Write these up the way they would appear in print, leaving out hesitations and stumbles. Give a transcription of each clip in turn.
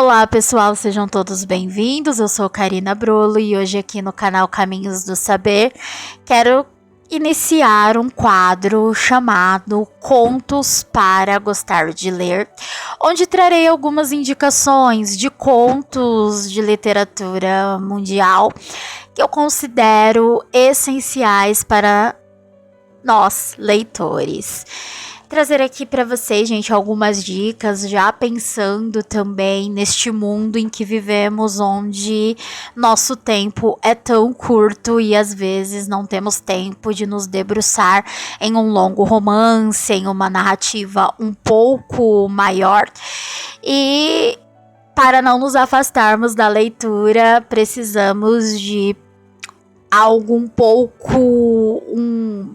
Olá pessoal, sejam todos bem-vindos, eu sou Karina Brolo e hoje aqui no canal Caminhos do Saber quero iniciar um quadro chamado Contos para Gostar de Ler, onde trarei algumas indicações de contos de literatura mundial que eu considero essenciais para nós, leitores. Trazer aqui para vocês, gente, algumas dicas, já pensando também neste mundo em que vivemos, onde nosso tempo é tão curto e às vezes não temos tempo de nos debruçar em um longo romance, em uma narrativa um pouco maior. E para não nos afastarmos da leitura, precisamos de algo um pouco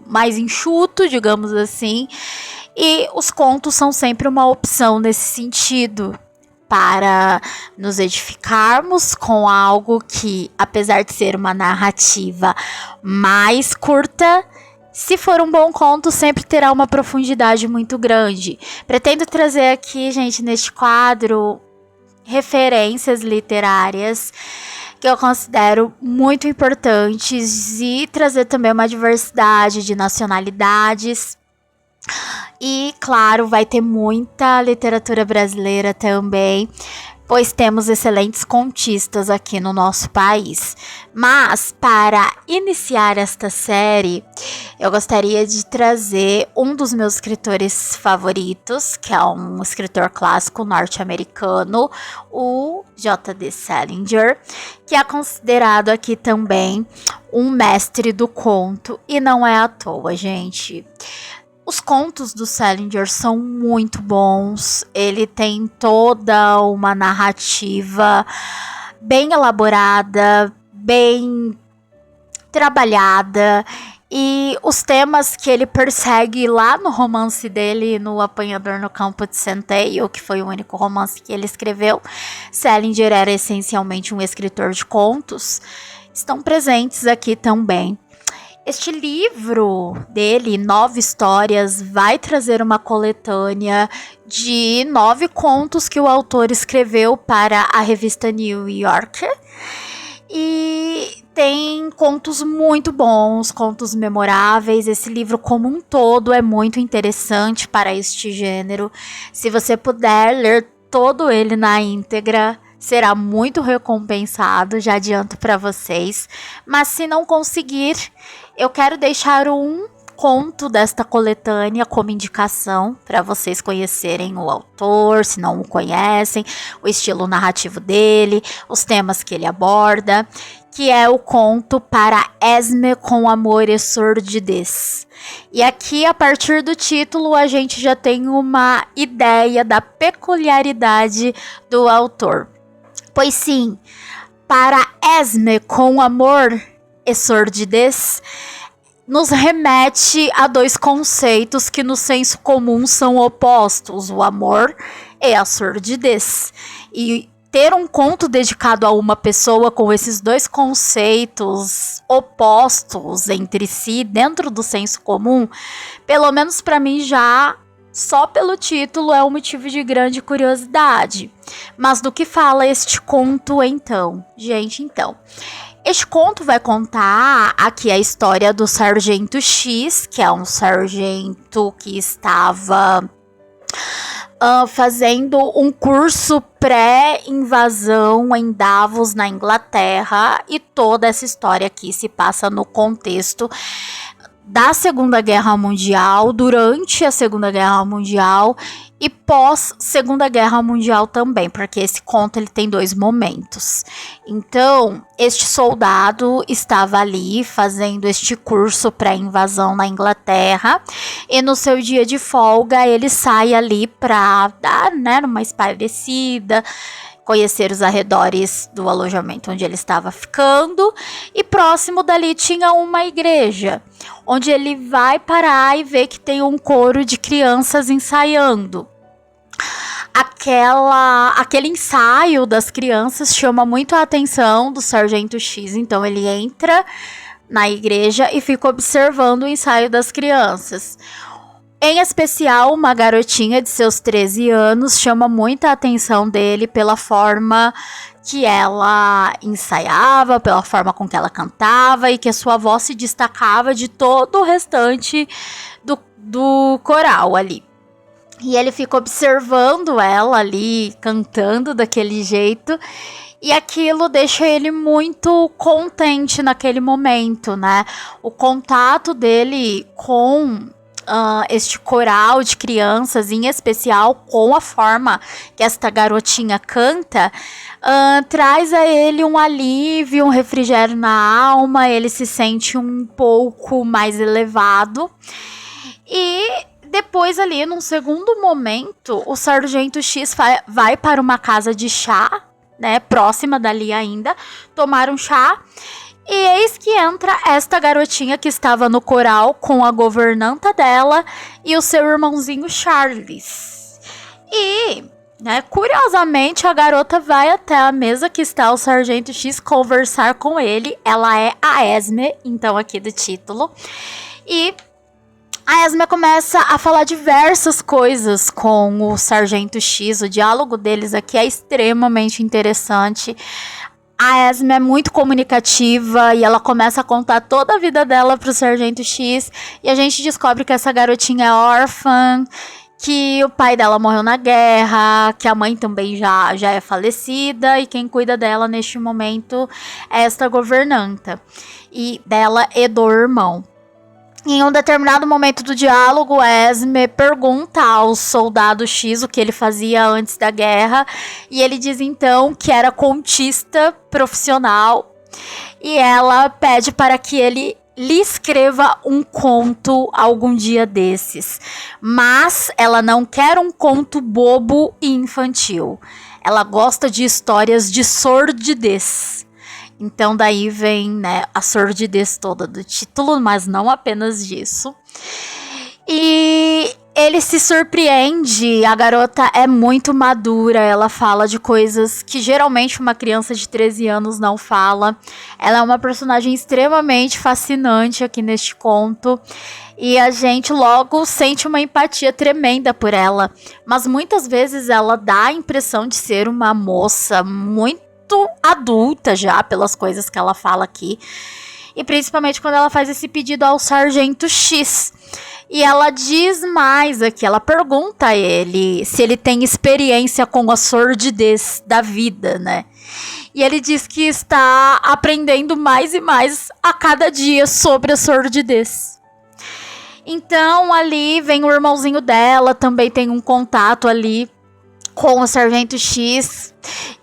mais enxuto, digamos assim. E os contos são sempre uma opção nesse sentido, para nos edificarmos com algo que, apesar de ser uma narrativa mais curta, se for um bom conto, sempre terá uma profundidade muito grande. Pretendo trazer aqui, gente, neste quadro, referências literárias que eu considero muito importantes e trazer também uma diversidade de nacionalidades. E, claro, vai ter muita literatura brasileira também, pois temos excelentes contistas aqui no nosso país. Mas, para iniciar esta série, eu gostaria de trazer um dos meus escritores favoritos, que é um escritor clássico norte-americano, o J.D. Salinger, que é considerado aqui também um mestre do conto, e não é à toa, gente. Os contos do Salinger são muito bons, ele tem toda uma narrativa bem elaborada, bem trabalhada, e os temas que ele persegue lá no romance dele, no Apanhador no Campo de Centeio, que foi o único romance que ele escreveu, Salinger era essencialmente um escritor de contos, estão presentes aqui também. Este livro dele, 9 histórias, vai trazer uma coletânea de 9 contos que o autor escreveu para a revista New Yorker. E tem contos muito bons, contos memoráveis. Esse livro como um todo é muito interessante para este gênero. Se você puder ler todo ele na íntegra, será muito recompensado, já adianto para vocês. Mas se não conseguir, eu quero deixar um conto desta coletânea como indicação para vocês conhecerem o autor, se não o conhecem, o estilo narrativo dele, os temas que ele aborda, que é o conto Para Esme com Amor e Sordidez. E aqui, a partir do título, a gente já tem uma ideia da peculiaridade do autor. Pois sim, Para Esme com Amor e Sordidez nos remete a 2 conceitos que no senso comum são opostos, o amor e a sordidez. E ter um conto dedicado a uma pessoa com esses 2 conceitos opostos entre si, dentro do senso comum, pelo menos para mim já, só pelo título, é um motivo de grande curiosidade. Mas do que fala este conto então? Gente, este conto vai contar aqui a história do Sargento X, que é um sargento que estava fazendo um curso pré-invasão em Davos, na Inglaterra, e toda essa história aqui se passa no contexto da Segunda Guerra Mundial, durante a Segunda Guerra Mundial e pós Segunda Guerra Mundial também, porque esse conto ele tem 2 momentos. Então, este soldado estava ali fazendo este curso pré-invasão na Inglaterra e no seu dia de folga ele sai ali para dar, uma espairecida, conhecer os arredores do alojamento onde ele estava ficando, e próximo dali tinha uma igreja, onde ele vai parar e vê que tem um coro de crianças ensaiando. Aquele ensaio das crianças chama muito a atenção do Sargento X, então ele entra na igreja e fica observando o ensaio das crianças. Em especial, uma garotinha de seus 13 anos chama muita atenção dele pela forma que ela ensaiava, pela forma com que ela cantava e que a sua voz se destacava de todo o restante do coral ali. E ele fica observando ela ali, cantando daquele jeito, e aquilo deixa ele muito contente naquele momento, né? O contato dele com este coral de crianças, em especial com a forma que esta garotinha canta, traz a ele um alívio, um refrigério na alma, ele se sente um pouco mais elevado. E depois ali, num segundo momento, o Sargento X vai para uma casa de chá, né, próxima dali ainda, tomar um chá. E eis que entra esta garotinha que estava no coral com a governanta dela e o seu irmãozinho Charles. E, né, curiosamente, a garota vai até a mesa que está o Sargento X conversar com ele. Ela é a Esme, então aqui do título. E a Esme começa a falar diversas coisas com o Sargento X. O diálogo deles aqui é extremamente interessante. A Esme é muito comunicativa e ela começa a contar toda a vida dela pro Sargento X. E a gente descobre que essa garotinha é órfã, que o pai dela morreu na guerra, que a mãe também já é falecida. E quem cuida dela neste momento é esta governanta. E dela e do irmão. Em um determinado momento do diálogo, Esme pergunta ao soldado X o que ele fazia antes da guerra. E ele diz então que era contista profissional. E ela pede para que ele lhe escreva um conto algum dia desses. Mas ela não quer um conto bobo e infantil. Ela gosta de histórias de sordidez. Então daí vem, né, a sordidez toda do título, mas não apenas disso. E ele se surpreende, a garota é muito madura, ela fala de coisas que geralmente uma criança de 13 anos não fala. Ela é uma personagem extremamente fascinante aqui neste conto. E a gente logo sente uma empatia tremenda por ela. Mas muitas vezes ela dá a impressão de ser uma moça muito adulta já, pelas coisas que ela fala aqui. E principalmente quando ela faz esse pedido ao Sargento X. E ela diz mais aqui, ela pergunta a ele se ele tem experiência com a sordidez da vida, né? E ele diz que está aprendendo mais e mais a cada dia sobre a sordidez. Então ali vem o irmãozinho dela, também tem um contato ali com o Sargento X.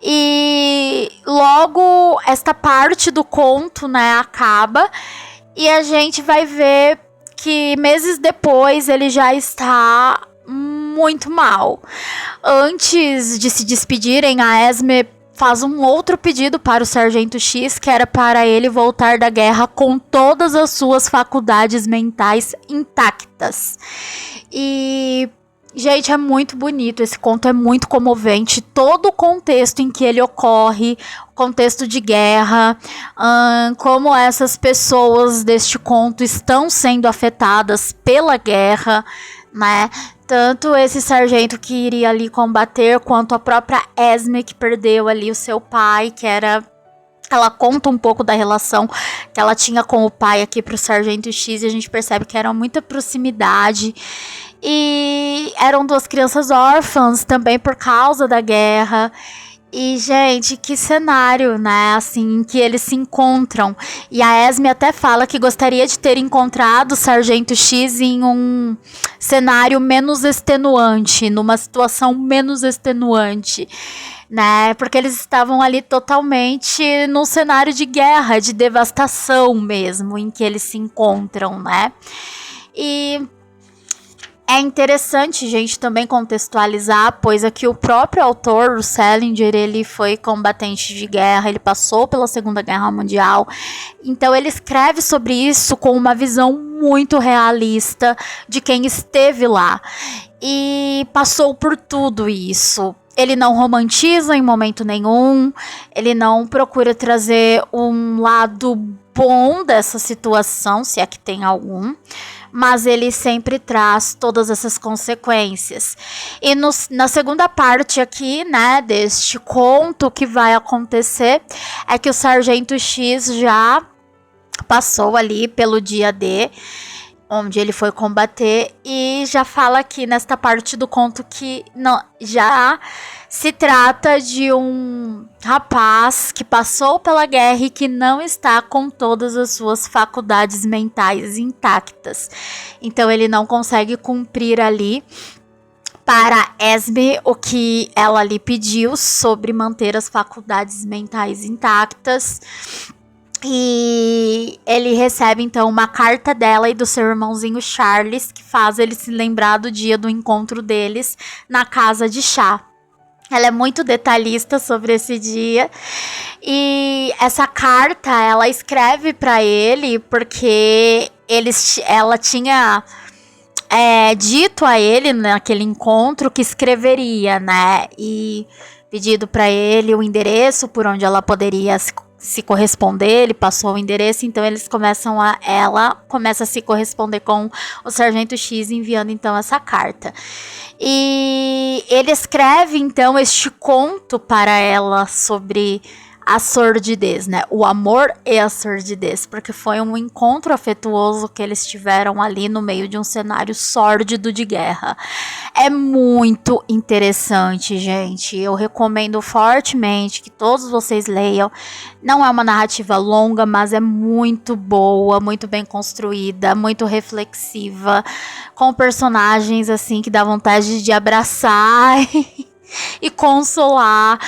E logo esta parte do conto, né, acaba. E a gente vai ver que meses depois ele já está muito mal. Antes de se despedirem, a Esme faz um outro pedido para o Sargento X, que era para ele voltar da guerra com todas as suas faculdades mentais intactas. E gente, é muito bonito, esse conto é muito comovente, todo o contexto em que ele ocorre, o contexto de guerra, como essas pessoas deste conto estão sendo afetadas pela guerra, né? Tanto esse sargento que iria ali combater, quanto a própria Esme que perdeu ali o seu pai, que era... Ela conta um pouco da relação que ela tinha com o pai aqui pro Sargento X, e a gente percebe que era muita proximidade. E eram duas crianças órfãs também por causa da guerra. E, gente, que cenário, né, assim, em que eles se encontram. E a Esme até fala que gostaria de ter encontrado o Sargento X em um cenário menos extenuante, numa situação menos extenuante, né, porque eles estavam ali totalmente num cenário de guerra, de devastação mesmo, em que eles se encontram, né. E é interessante, gente, também contextualizar, pois aqui o próprio autor, o Salinger, ele foi combatente de guerra, ele passou pela Segunda Guerra Mundial, então ele escreve sobre isso com uma visão muito realista de quem esteve lá e passou por tudo isso. Ele não romantiza em momento nenhum, ele não procura trazer um lado bom dessa situação, se é que tem algum, mas ele sempre traz todas essas consequências. E na segunda parte aqui, né, deste conto, o que vai acontecer é que o Sargento X já passou ali pelo dia D, onde ele foi combater, e já fala aqui nesta parte do conto que não, já se trata de um rapaz que passou pela guerra e que não está com todas as suas faculdades mentais intactas. Então ele não consegue cumprir ali para Esme o que ela lhe pediu sobre manter as faculdades mentais intactas. E ele recebe então uma carta dela e do seu irmãozinho Charles, que faz ele se lembrar do dia do encontro deles na casa de chá. Ela é muito detalhista sobre esse dia. E essa carta ela escreve para ele porque ela tinha dito a ele naquele encontro que escreveria, né? E pedido para ele o endereço por onde ela poderia se corresponder. Ele passou o endereço, então ela começa a se corresponder com o Sargento X, enviando então essa carta. E ele escreve então este conto para ela sobre a sordidez, né? O amor e a sordidez, porque foi um encontro afetuoso que eles tiveram ali no meio de um cenário sórdido de guerra. É muito interessante, gente. Eu recomendo fortemente que todos vocês leiam. Não é uma narrativa longa, mas é muito boa, muito bem construída, muito reflexiva, com personagens assim que dá vontade de abraçar e consolar.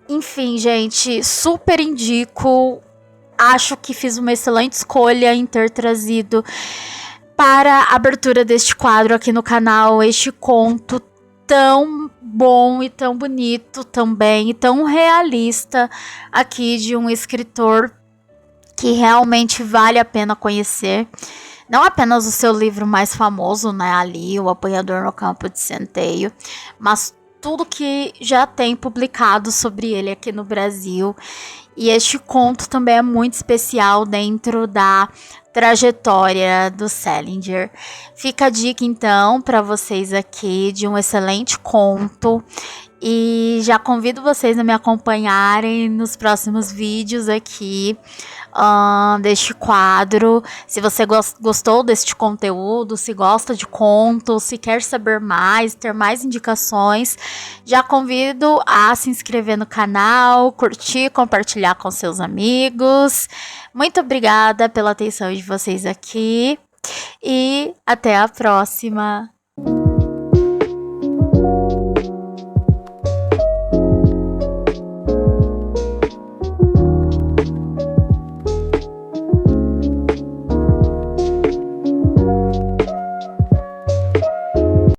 Enfim, gente, super indico. Acho que fiz uma excelente escolha em ter trazido para a abertura deste quadro aqui no canal este conto tão bom e tão bonito também, e tão realista aqui de um escritor que realmente vale a pena conhecer. Não apenas o seu livro mais famoso, né, ali, O Apanhador no Campo de Centeio, mas tudo que já tem publicado sobre ele aqui no Brasil. E este conto também é muito especial dentro da trajetória do Salinger. Fica a dica então para vocês aqui de um excelente conto. E já convido vocês a me acompanharem nos próximos vídeos aqui deste quadro. Se você gostou deste conteúdo, se gosta de contos, se quer saber mais, ter mais indicações, já convido a se inscrever no canal, curtir, compartilhar com seus amigos. Muito obrigada pela atenção de vocês aqui e até a próxima!